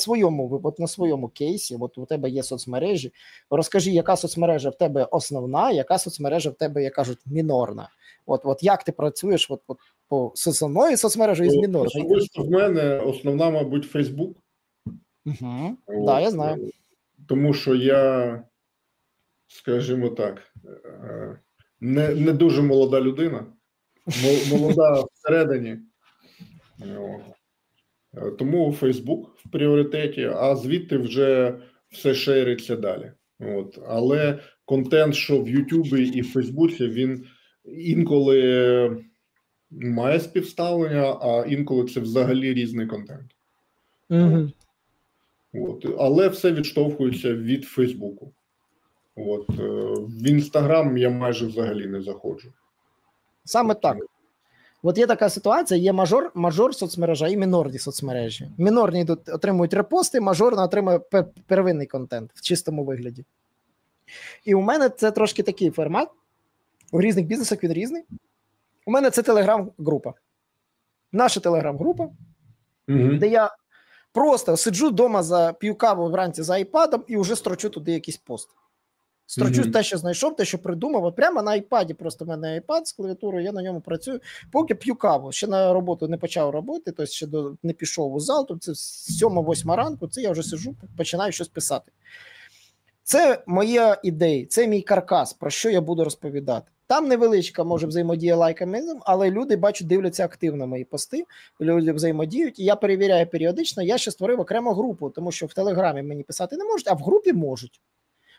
своєму кейсі, от у тебе є соцмережі, розкажи, яка соцмережа в тебе основна, яка соцмережа в тебе, як кажуть, мінорна. От як ти працюєш з основною соцмережею і з мінорною? Особисто в мене основна, мабуть, Фейсбук. Так, я знаю. Тому що я, скажімо так, не дуже молода людина. Молода всередині. Тому Фейсбук в пріоритеті, а звідти вже все шериться далі. Але контент, що в Ютубі і в Фейсбуці, він інколи має співставлення, а інколи це взагалі різний контент. Але все відштовхується від Фейсбуку. В Інстаграм я майже взагалі не заходжу. Саме так. От є така ситуація, є мажор соцмережа і мінорні соцмережі. Мінорні отримують репости, мажорна отримує первинний контент в чистому вигляді. І у мене це трошки такий формат. У різних бізнесах він різний. У мене це телеграм-група. Наша телеграм-група, де я просто сиджу вдома, п'ю каву вранці за айпадом і вже строчу туди якийсь пост. Строчу те, що знайшов, те, що придумав. От прямо на айпаді, просто в мене айпад з клавіатурою, я на ньому працюю, поки п'ю каву. Ще на роботу не почав робити, тобто ще не пішов у зал, тобто це 7-8 ранку, це я вже сиджу, починаю щось писати. Це моя ідея, це мій каркас, про що я буду розповідати. Там невеличка, може, взаємодія лайками, але люди, бачу, дивляться активно мої пости, люди взаємодіють, і я перевіряю періодично, я ще створив окрему групу, тому що в Телеграмі мені писати не можуть, а в групі можуть.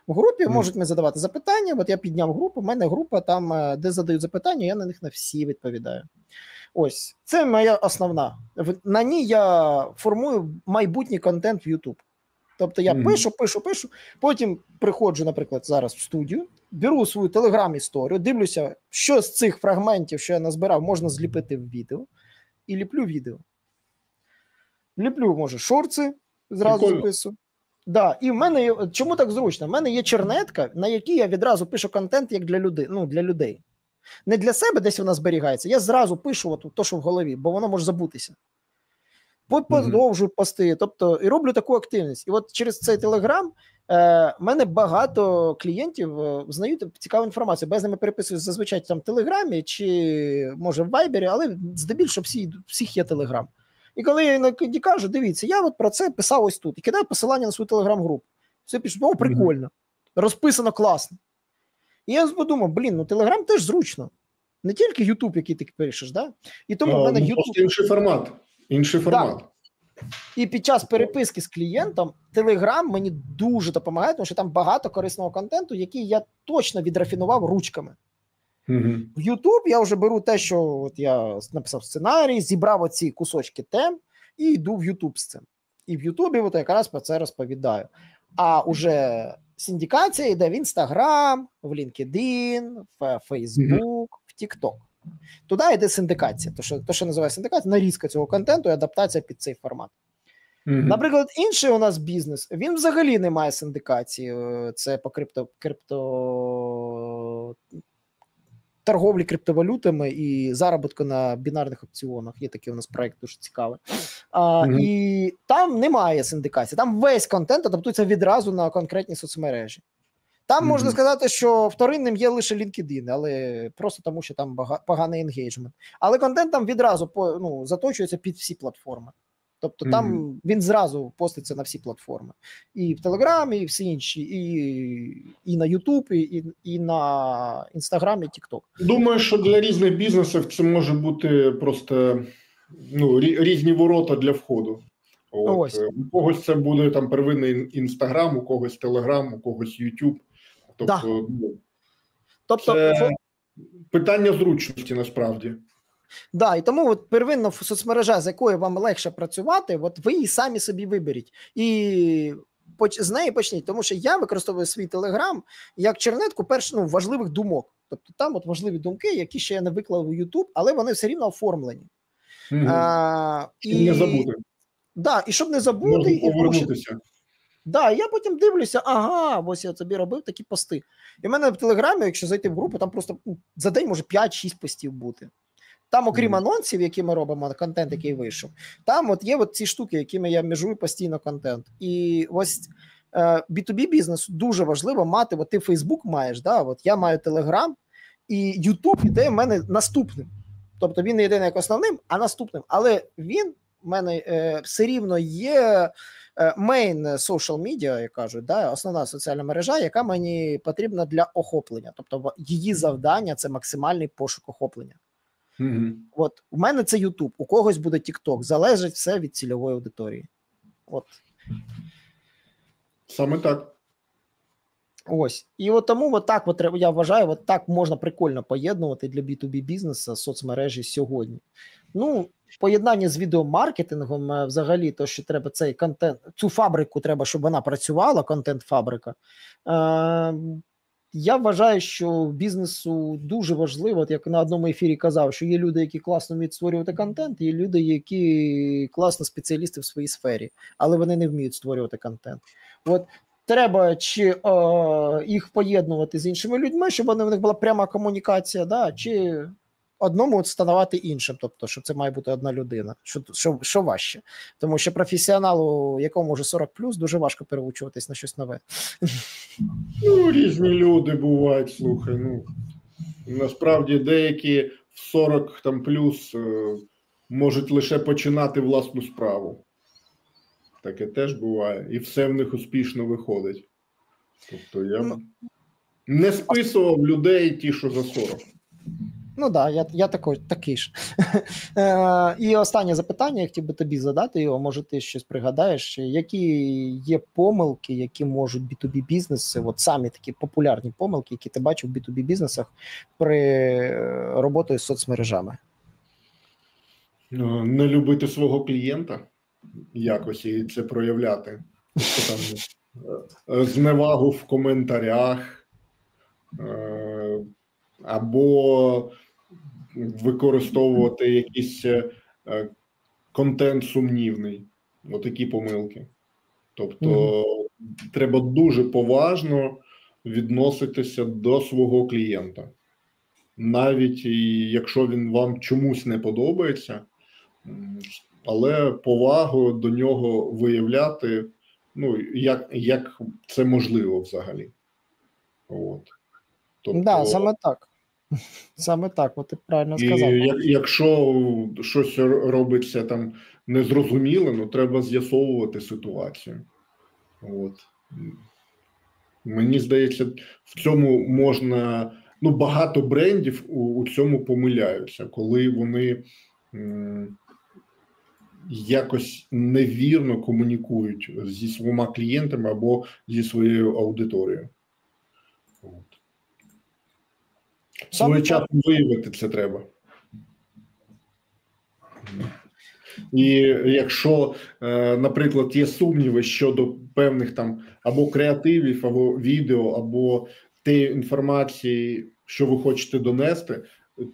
В групі можуть мені задавати запитання, от я підняв групу, в мене група там, де задають запитання, я на них на всі відповідаю. Ось, це моя основна. На ній я формую майбутній контент в YouTube. Тобто я пишу, потім приходжу, наприклад, зараз в студію, беру свою телеграм-історію, дивлюся, що з цих фрагментів, що я назбирав, можна зліпити в відео, і ліплю відео. Ліплю, може, шорти, зразу записую. Да, і в мене, чому так зручно? В мене є чернетка, на якій я відразу пишу контент як для людей. Не для себе десь вона зберігається, я зразу пишу то, що в голові, бо воно може забутися. Подовжую пости, тобто, і роблю таку активність. І от через цей Телеграм в мене багато клієнтів знають цікаву інформацію, бо я з ними переписуюсь зазвичай там в Телеграмі чи, може, в Вайбері, але здебільшого всіх є Телеграм. І коли я іноді кажу, дивіться, я от про це писав ось тут, і кидаю посилання на свою телеграм-групу. Все пишу, о, прикольно, розписано класно. І я подумав, Телеграм теж зручно. Не тільки Ютуб, який ти пишеш, да? І тому в мене Ютуб... Інший формат. І під час переписки з клієнтом Телеграм мені дуже допомагає, тому що там багато корисного контенту, який я точно відрафінував ручками. В YouTube я вже беру те, що от я написав сценарій, зібрав оці кусочки тем і йду в YouTube з цим. І в YouTube от якраз про це розповідаю. А уже синдикація йде в Instagram, в LinkedIn, в Facebook, в TikTok. Туди йде синдикація, то, що називає синдикація, нарізка цього контенту і адаптація під цей формат. Наприклад, інший у нас бізнес, він взагалі не має синдикації, це по торговлі криптовалютами і заробітку на бінарних опціонах. Є такий у нас проєкт дуже цікавий. І там немає синдикації, там весь контент адаптується відразу на конкретні соцмережі. Там можна сказати, що вторинним є лише LinkedIn, але просто тому, що там поганий енгейджмент. Але контент там відразу заточується під всі платформи. Тобто там він зразу поститься на всі платформи. І в Телеграмі, і всі інші, і на YouTube, і на Інстаграм, і TikTok. Думаю, що для різних бізнесів це може бути просто різні ворота для входу. От. У когось це буде там первинний Інстаграм, у когось Телеграм, у когось YouTube. Тобто це питання зручності насправді. Да, і тому от первинна соцмережа, з якою вам легше працювати, от ви її самі собі виберіть. І з неї почніть, тому що я використовую свій Телеграм як чернетку важливих думок. Тобто там от важливі думки, які ще я не виклав у YouTube, але вони все рівно оформлені. Щоб не забути. Да, і щоб не забути. Можна повернутися. Да, я потім дивлюся, ось я тобі робив такі пости. І в мене в Телеграмі, якщо зайти в групу, там просто за день може 5-6 постів бути. Там, окрім анонсів, які ми робимо, контент, який вийшов, там от є ці штуки, якими я межую постійно контент. І ось B2B бізнесу дуже важливо мати, от ти Facebook маєш, от я маю Telegram, і YouTube іде в мене наступним. Тобто він не йде не як основним, а наступним. Але він в мене все рівно є main social media, як кажуть, основна соціальна мережа, яка мені потрібна для охоплення. Тобто її завдання – це максимальний пошук охоплення. От у мене це YouTube, у когось буде TikTok, залежить все від цільової аудиторії. От. Саме так. Ось. І от тому я вважаю, так можна прикольно поєднувати для B2B бізнесу соцмережі сьогодні. Поєднання з відеомаркетингом, взагалі, то, що треба цей контент, цю фабрику треба, щоб вона працювала, контент-фабрика. Я вважаю, що бізнесу дуже важливо, от як на одному ефірі казав, що є люди, які класно вміють створювати контент, є люди, які класно спеціалісти в своїй сфері, але вони не вміють створювати контент. От треба їх поєднувати з іншими людьми, щоб в них була пряма комунікація, чи одному становити іншим, тобто, що це має бути одна людина, що важче. Тому що професіоналу, якому вже 40+, дуже важко переучуватись на щось нове. Різні люди бувають, слухай. Насправді деякі в 40 плюс можуть лише починати власну справу. Таке теж буває. І все в них успішно виходить. Тобто я не списував людей ті, що за 40. Я такий ж. І останнє запитання, я хотів би тобі задати його, може ти щось пригадаєш, які є помилки, які можуть B2B бізнеси, от самі такі популярні помилки, які ти бачив в B2B бізнесах при роботі з соцмережами? Не любити свого клієнта якось і це проявляти. Зневагу в коментарях, або використовувати якийсь контент сумнівний. Такі помилки. Тобто треба дуже поважно відноситися до свого клієнта. Навіть якщо він вам чомусь не подобається, але повагу до нього виявляти, як це можливо взагалі. Тобто, саме так. Саме так, ти правильно сказав. І якщо щось робиться там незрозуміло, треба з'ясовувати ситуацію. Мені здається, в цьому можна, багато брендів у цьому помиляються, коли вони якось невірно комунікують зі своїми клієнтами або зі своєю аудиторією. Своєчасно виявити це треба. І якщо, наприклад, є сумніви щодо певних там або креативів, або відео, або тієї інформації, що ви хочете донести,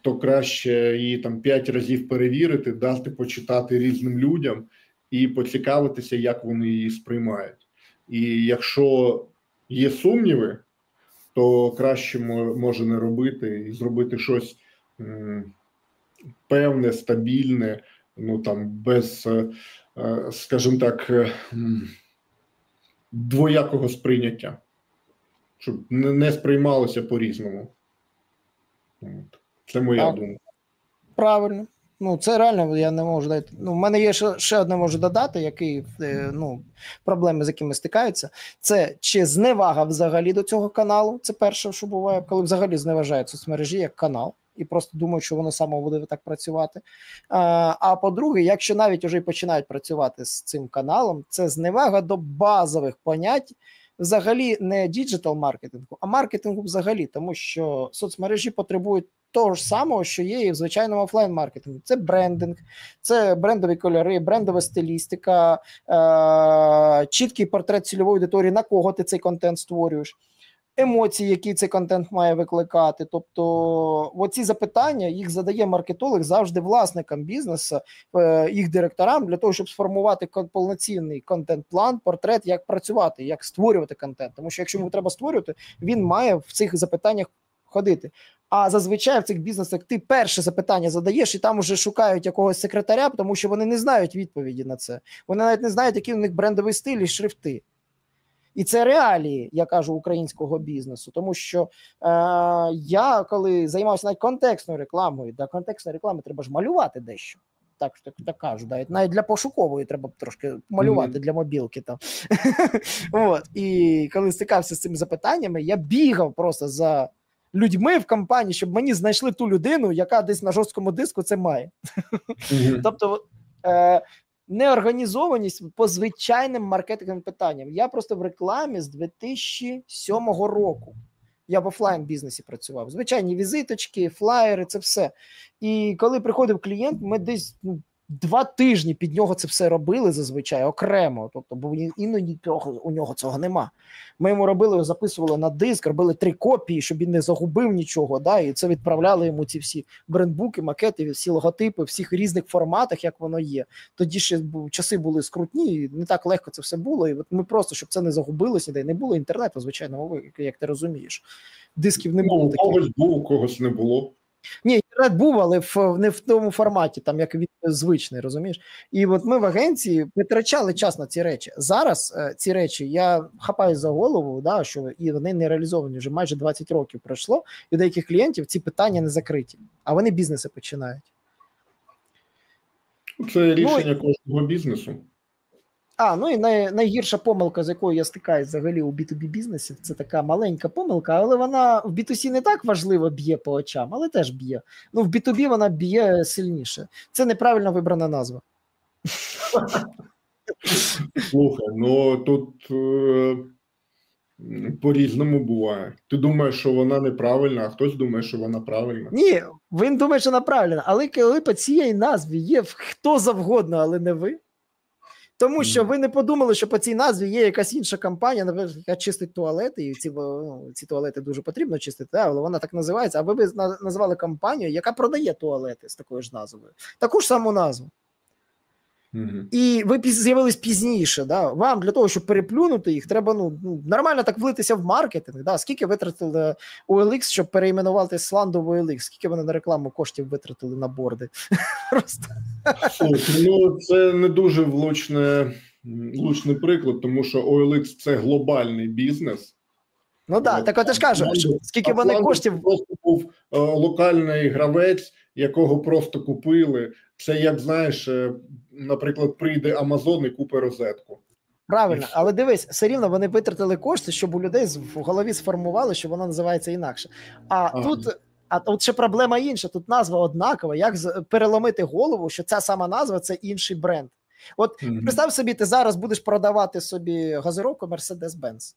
то краще її 5 разів перевірити, дати почитати різним людям і поцікавитися, як вони її сприймають. І якщо є сумніви, то краще може не робити і зробити щось певне, стабільне, без, скажімо так, двоякого сприйняття. щоб не сприймалося по-різному. Це моя думка. Правильно. Ну, це реально, я не можу дати. Ну, в мене є ще одне можу додати, який, ну, проблеми, з якими стикаються. Це чи зневага взагалі до цього каналу. Це перше, що буває, коли взагалі зневажають соцмережі як канал. І просто думають, що воно само буде так працювати. А по-друге, якщо навіть вже починають працювати з цим каналом, це зневага до базових понять, взагалі не діджитал-маркетингу, а маркетингу взагалі, тому що соцмережі потребують того ж самого, що є і в звичайному офлайн-маркетингу. Це брендинг, це брендові кольори, брендова стилістика, чіткий портрет цільової аудиторії, на кого ти цей контент створюєш, емоції, які цей контент має викликати. Тобто оці запитання їх задає маркетолог завжди власникам бізнесу, їх директорам, для того, щоб сформувати повноцінний контент-план, портрет, як працювати, як створювати контент. Тому що якщо йому треба створювати, він має в цих запитаннях ходити. А зазвичай в цих бізнесах ти перше запитання задаєш, і там вже шукають якогось секретаря, тому що вони не знають відповіді на це. Вони навіть не знають, який у них брендовий стиль і шрифти. І це реалії, я кажу, українського бізнесу. Тому що я, коли займався навіть контекстною рекламою, для контекстної реклами треба ж малювати дещо. Так кажу, навіть для пошукової треба трошки малювати для мобілки там. От. І коли стикався з цими запитаннями, я бігав просто за людьми в компанії, щоб мені знайшли ту людину, яка десь на жорсткому диску це має. Тобто неорганізованість по звичайним маркетинговим питанням. Я просто в рекламі з 2007 року. Я в офлайн-бізнесі працював. Звичайні візиточки, флаєри, це все. І коли приходив клієнт, ми десь 2 тижні під нього це все робили зазвичай окремо, тобто, бо іноді у нього цього нема. Ми йому робили, записували на диск, робили 3 копії, щоб він не загубив нічого, да, і це відправляли йому ці всі брендбуки, макети, всі логотипи, в всіх різних форматах, як воно є. Тоді ще часи були скрутні, не так легко це все було, і от ми просто, щоб це не загубилося, ніде не було інтернету, звичайно, як ти розумієш. Дисків не було таких. У когось був, у когось не було. Ні, інтернет був, але не в тому форматі, там як він звичний, розумієш? І от ми в агенції витрачали час на ці речі. Зараз ці речі я хапаю за голову, да, що і вони не реалізовані, вже майже 20 років пройшло, і у деяких клієнтів ці питання не закриті, а вони бізнеси починають. Це рішення кожного бізнесу. Ну і найгірша помилка, з якою я стикаюсь взагалі у B2B бізнесі, це така маленька помилка, але вона в B2C не так важливо б'є по очам, але теж б'є. Ну, в B2B вона б'є сильніше. Це неправильно вибрана назва. Слухай, ну тут по-різному буває. Ти думаєш, що вона неправильна, а хтось думає, що вона правильна. Ні, він думає, що вона правильна, але коли по цій назві є хто завгодно, але не ви, тому що ви не подумали, що по цій назві є якась інша компанія, наприклад, яка чистить туалети, і ці туалети дуже потрібно чистити, але вона так називається, а ви назвали компанію, яка продає туалети з такою ж назвою. Таку ж саму назву. І ви з'явились пізніше. Да? Вам для того, щоб переплюнути їх, треба нормально так влитися в маркетинг. Да? Скільки витратили OLX, щоб переіменувати Сланду в OLX? Скільки вони на рекламу коштів витратили на борди? Просто. Це не дуже влучний приклад, тому що OLX – це глобальний бізнес. Ну так, так от я ж кажу, скільки вони коштів... Просто був локальний гравець, якого просто купили. Це, як знаєш, наприклад, прийде Amazon і купить розетку. Правильно, але дивись, все рівно вони витратили кошти, щоб у людей в голові сформували, що воно називається інакше. Тут ще проблема інша, тут назва однакова, як переломити голову, що ця сама назва – це інший бренд. От представ собі, ти зараз будеш продавати собі газировку Mercedes-Benz.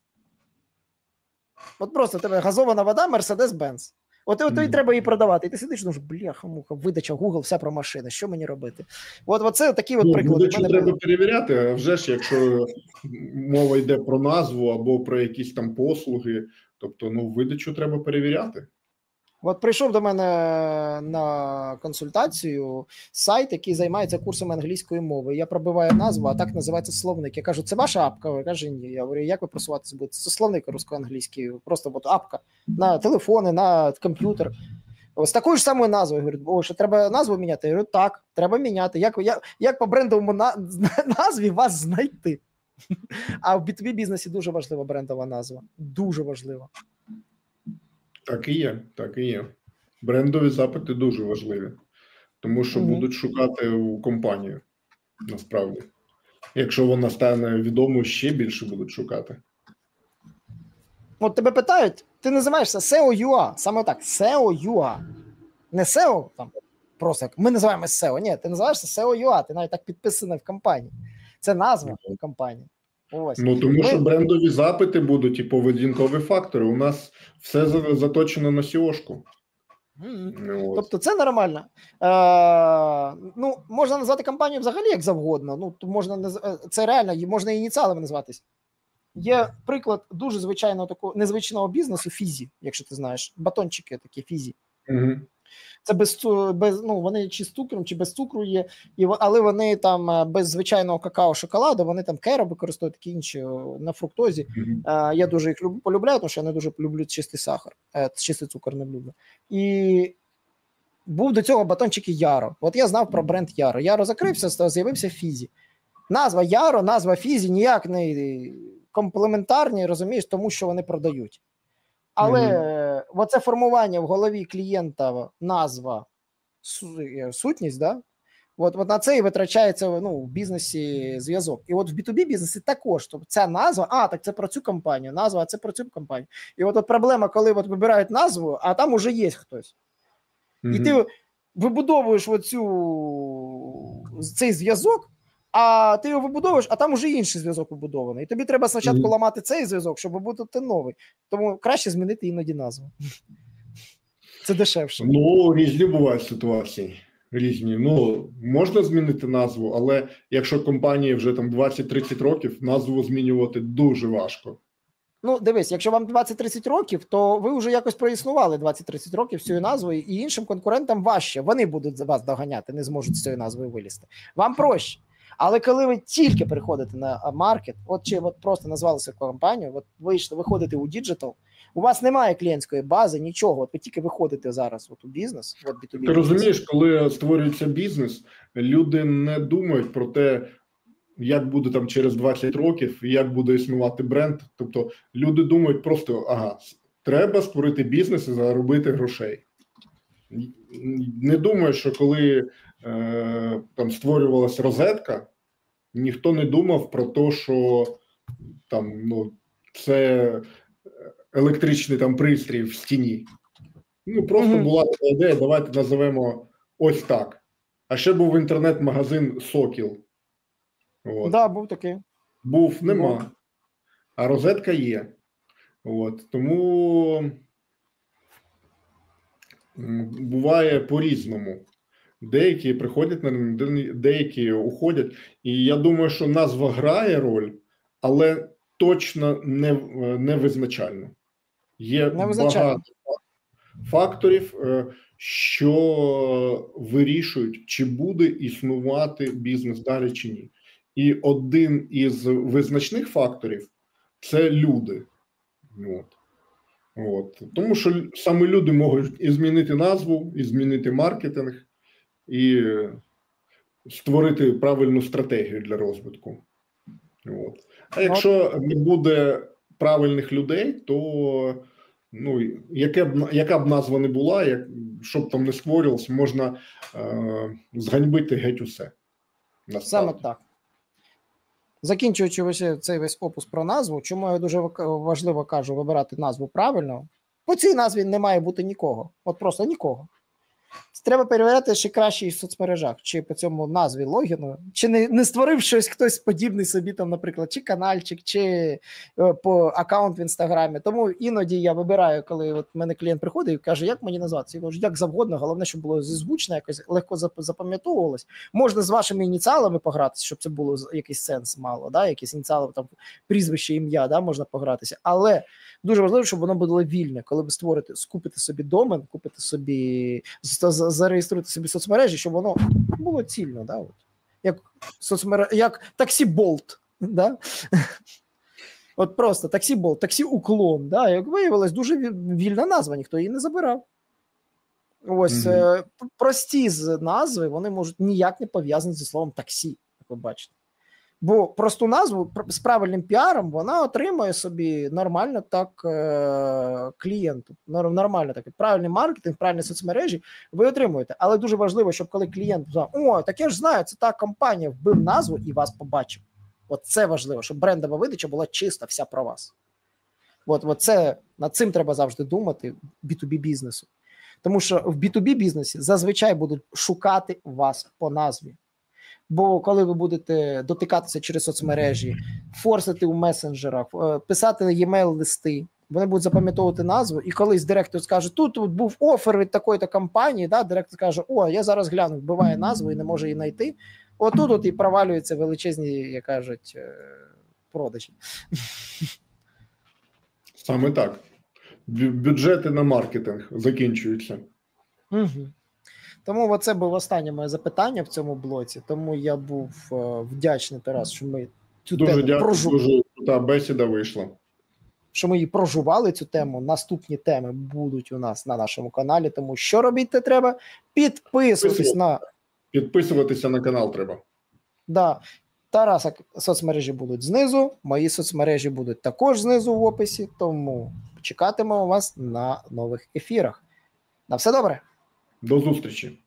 От просто тебе газована вода Mercedes-Benz. От і треба її продавати. І ти сидиш, бляха-муха, видача, Google, все про машини, що мені робити? От це такі от приклади. Видачу треба перевіряти, а вже ж, якщо мова йде про назву або про якісь там послуги, тобто, видачу треба перевіряти. От прийшов до мене на консультацію сайт, який займається курсами англійської мови. Я пробиваю назву, а так називається словник. Я кажу, це ваша апка? Я кажу, ні. Я говорю, як ви просуватися будете? Це словник русско-англійський, просто от апка на телефони, на комп'ютер. З такою ж самою назвою. Я говорю, що треба назву міняти? Я говорю, так, треба міняти. Як по брендовому назві вас знайти? А в B2B бізнесі дуже важлива брендова назва. Дуже важлива. Так і є, так і є. Брендові запити дуже важливі, тому що будуть шукати у компанію, насправді. Якщо вона стане відомою, ще більше будуть шукати. От тебе питають, ти називаєшся SEO.ua, саме так, SEO.ua. Не SEO, там, просто як ми називаємо SEO, ні, ти називаєшся SEO.ua, ти навіть так підписаний в компанії. Це назва компанії. Ось. Ну, тому що брендові запити будуть і поведінкові фактори. У нас все заточено на SEO-шку. Тобто це нормально. Ну, можна назвати компанію взагалі як завгодно. Ну, то можна, це реально, можна ініціалами назватись. Є приклад дуже звичайного такого незвичного бізнесу Фізі, якщо ти знаєш, батончики такі Фізі. Це ну, вони чи з цукром, чи без цукру є, але вони там без звичайного какао-шоколаду, вони там керо використовують, такі інші на фруктозі. Я дуже їх полюбляю, тому що я не дуже люблю чистий сахар, чистий цукор не люблю. І був до цього батончики Яро. От я знав про бренд Яро. Яро закрився, з'явився Фізі. Назва Яро, назва Фізі ніяк не комплементарні, розумієш, тому що вони продають. Але оце формування в голові клієнта, назва, сутність, да? От на це і витрачається, ну, в бізнесі зв'язок. І от в B2B бізнесі також. Тобто ця назва, так це про цю компанію, назва, а це про цю компанію. І от проблема, коли от вибирають назву, а там уже є хтось. І ти вибудовуєш цей зв'язок, а ти його вибудовуєш, а там уже інший зв'язок вибудований. І тобі треба спочатку ламати цей зв'язок, щоб вибудувати новий. Тому краще змінити іноді назву. Це дешевше. Ну, різні бувають ситуації. Різні. Ну, можна змінити назву, але якщо компанії вже там 20-30 років, назву змінювати дуже важко. Ну, дивись, якщо вам 20-30 років, то ви вже якось проіснували 20-30 років з цією назвою, і іншим конкурентам важче. Вони будуть вас доганяти, не зможуть з цією назвою вилізти. Вам проще. Але коли ви тільки переходите на маркет, чи просто назвалися компанію, вийшли, виходите у діджитал, у вас немає клієнтської бази, нічого, ви тільки виходите зараз у бізнес. Ти розумієш, коли створюється бізнес, люди не думають про те, як буде там через 20 років, як буде існувати бренд. Тобто люди думають просто, треба створити бізнес і заробити грошей. Не думаю, що коли там створювалася розетка, ніхто не думав про те, що там, ну, це електричний там пристрій в стіні. Ну, просто була така ідея, давайте називемо ось так. А ще був інтернет-магазин Сокіл. Так, да, був такий. Був, нема. А розетка є. Тому буває по-різному. Деякі приходять на ринок, деякі уходять. І я думаю, що назва грає роль, але точно не визначально. Є багато факторів, що вирішують, чи буде існувати бізнес далі чи ні. І один із визначних факторів – це люди. Тому що саме люди можуть і змінити назву, і змінити маркетинг, і створити правильну стратегію для розвитку. А якщо не буде правильних людей, то яка б назва не була, щоб там не створювалося, можна зганьбити геть усе. Саме так. Закінчуючи цей весь опус про назву, чому я дуже важливо кажу вибирати назву правильно, по цій назві не має бути нікого. От просто нікого. Треба перевіряти, чи краще в соцмережах, чи по цьому назві логіну, чи не створив щось хтось подібний собі, там, наприклад, чи канальчик, чи по аккаунт в Інстаграмі. Тому іноді я вибираю, коли от мене клієнт приходить і каже, як мені назватися? Я кажу, як завгодно, головне, щоб було звучно, якось легко запам'ятовувалось. Можна з вашими ініціалами погратися, щоб це було якийсь сенс мало, да? Якісь ініціали, там, прізвище, ім'я, да? Можна погратися. Але дуже важливо, щоб воно було вільне, коли ви створите, скупите собі домен, купите собі, зареєструйте собі соцмережі, щоб воно було цільно, да? От. Як таксі Болт, да? От просто таксі Болт, таксі Уклон, да? Як виявилось, дуже вільна назва, ніхто її не забирав. Ось, прості з назви, вони можуть ніяк не пов'язані зі словом таксі, як ви бачите. Бо просту назву з правильним піаром вона отримує собі нормально так клієнту. Нормально так. Правильний маркетинг, правильні соцмережі ви отримуєте. Але дуже важливо, щоб коли клієнт сказав, о, так я ж знаю, це та компанія, вбив назву і вас побачив. От це важливо, щоб брендова видача була чиста, вся про вас. От це, над цим треба завжди думати B2B бізнесу. Тому що в B2B бізнесі зазвичай будуть шукати вас по назві. Бо коли ви будете дотикатися через соцмережі, форсити у месенджерах, писати e-mail-листи, вони будуть запам'ятовувати назву, і колись директор скаже, тут був офер від такої-то компанії, да, директор скаже, о, я зараз гляну, вбиває назву і не може її знайти, отут і провалюються величезні, як кажуть, продажі. Саме так. Бюджети на маркетинг закінчуються. Угу. Тому це було останнє моє запитання в цьому блоці. Тому я був вдячний, Тарас, що ми цю Дуже тему дякую, дуже крута бесіда вийшла. Що ми її прожували, цю тему. Наступні теми будуть у нас на нашому каналі. Тому що робити треба? Підписуватися на канал треба. Да. Тараса соцмережі будуть знизу, мої соцмережі будуть також знизу в описі, тому чекатимемо вас на нових ефірах. На все добре! До зустрічі!